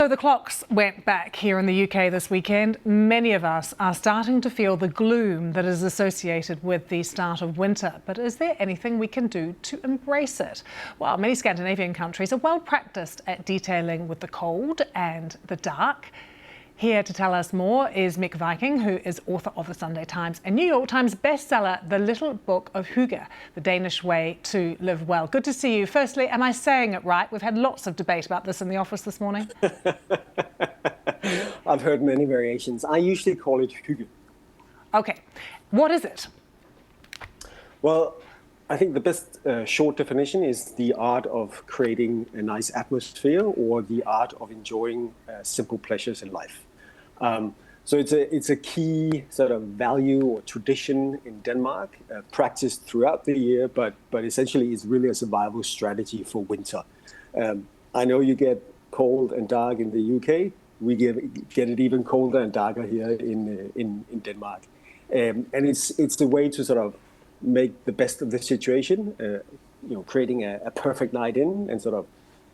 So the clocks went back here in the UK this weekend. Many of us are starting to feel the gloom that is associated with the start of winter. But is there anything we can do to embrace it? Well, many Scandinavian countries are well practiced at detailing with the cold and the dark. Here to tell us more is Mick Viking, who is author of the Sunday Times and New York Times bestseller, The Little Book of Hygge, The Danish Way to Live Well. Good to see you. Firstly, am I saying it right? We've had lots of debate about this in the office this morning. I've heard many variations. I usually call it hygge. Okay, what is it? Well, I think the best short definition is the art of creating a nice atmosphere or the art of enjoying simple pleasures in life. So it's a key sort of value or tradition in Denmark, practiced throughout the year, but essentially it's really a survival strategy for winter. I know you get cold and dark in the UK. We get it even colder and darker here in Denmark, and it's a way to sort of make the best of the situation. Creating a perfect night in and sort of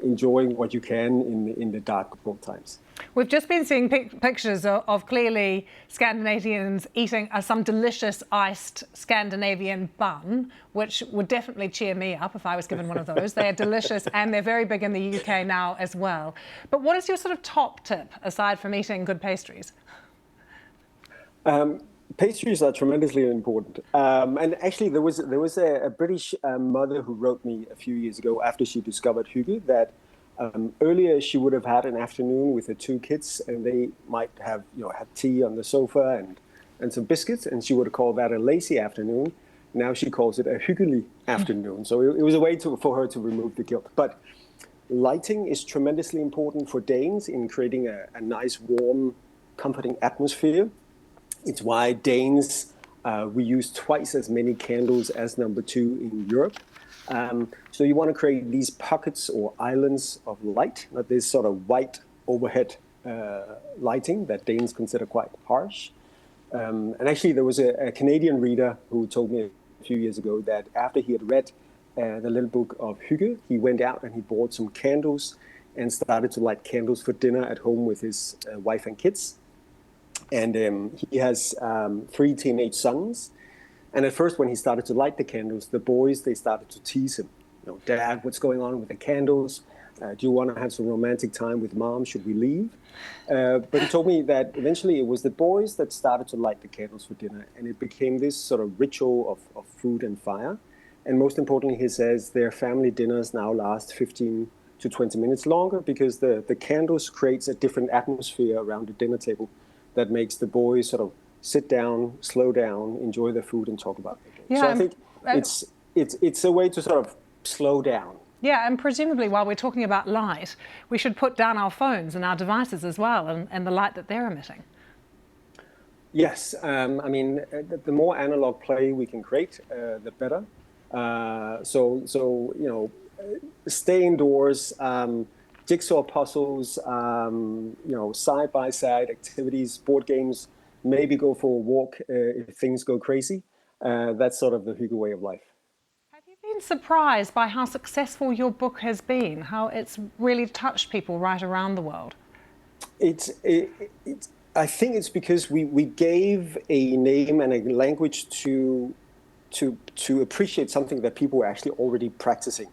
enjoying what you can in the dark cold times. We've just been seeing pictures of clearly Scandinavians eating some delicious iced Scandinavian bun, which would definitely cheer me up if I was given one of those. They're delicious and they're very big in the UK now as well. But what is your sort of top tip, aside from eating good pastries? Pastries are tremendously important. And actually there was a British mother who wrote me a few years ago after she discovered hygge that earlier she would have had an afternoon with her two kids and they might have had tea on the sofa and some biscuits, and she would have called that a lazy afternoon. Now she calls it a hyggelig afternoon. So it was a way for her to remove the guilt. But lighting is tremendously important for Danes in creating a nice, warm, comforting atmosphere. It's why Danes, we use twice as many candles as number 2 in Europe. So you want to create these pockets or islands of light, not this sort of white overhead lighting that Danes consider quite harsh. And actually there was a Canadian reader who told me a few years ago that after he had read The Little Book of Hygge, he went out and he bought some candles and started to light candles for dinner at home with his wife and kids. And he has 3 teenage sons. And at first, when he started to light the candles, the boys, they started to tease him. Dad, what's going on with the candles? Do you want to have some romantic time with Mom? Should we leave? But he told me that eventually it was the boys that started to light the candles for dinner. And it became this sort of ritual of food and fire. And most importantly, he says their family dinners now last 15 to 20 minutes longer because the candles creates a different atmosphere around the dinner table that makes the boys sort of sit down, slow down, enjoy their food, and talk about it. Yeah, so I think it's a way to sort of slow down. Yeah, and presumably while we're talking about light, we should put down our phones and our devices as well, and the light that they're emitting. Yes, I mean, the more analog play we can create, the better. So stay indoors. Jigsaw puzzles, side-by-side activities, board games, maybe go for a walk if things go crazy. That's sort of the hygge way of life. Have you been surprised by how successful your book has been, how it's really touched people right around the world? I think it's because we gave a name and a language to appreciate something that people were actually already practicing.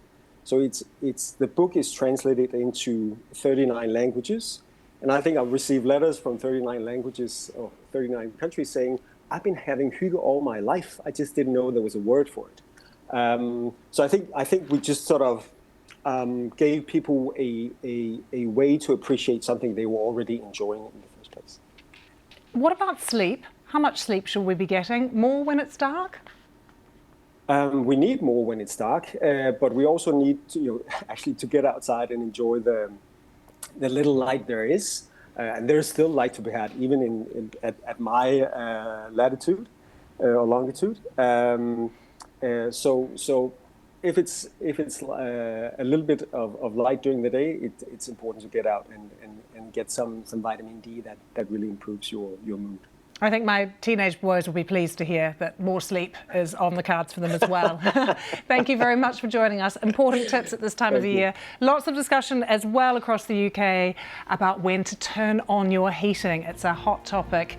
So the book is translated into 39 languages. And I think I've received letters from 39 languages or 39 countries saying, I've been having hygge all my life. I just didn't know there was a word for it. So I think we just sort of gave people a way to appreciate something they were already enjoying in the first place. What about sleep? How much sleep should we be getting? More when it's dark? We need more when it's dark, but we also need to, actually to get outside and enjoy the little light there is. And there's still light to be had, even at my latitude or longitude. So if it's a little bit of light during the day, it's important to get out and get some vitamin D that really improves your mood. I think my teenage boys will be pleased to hear that more sleep is on the cards for them as well. Thank you very much for joining us. Important tips at this time of the year. Lots of discussion as well across the UK about when to turn on your heating. It's a hot topic.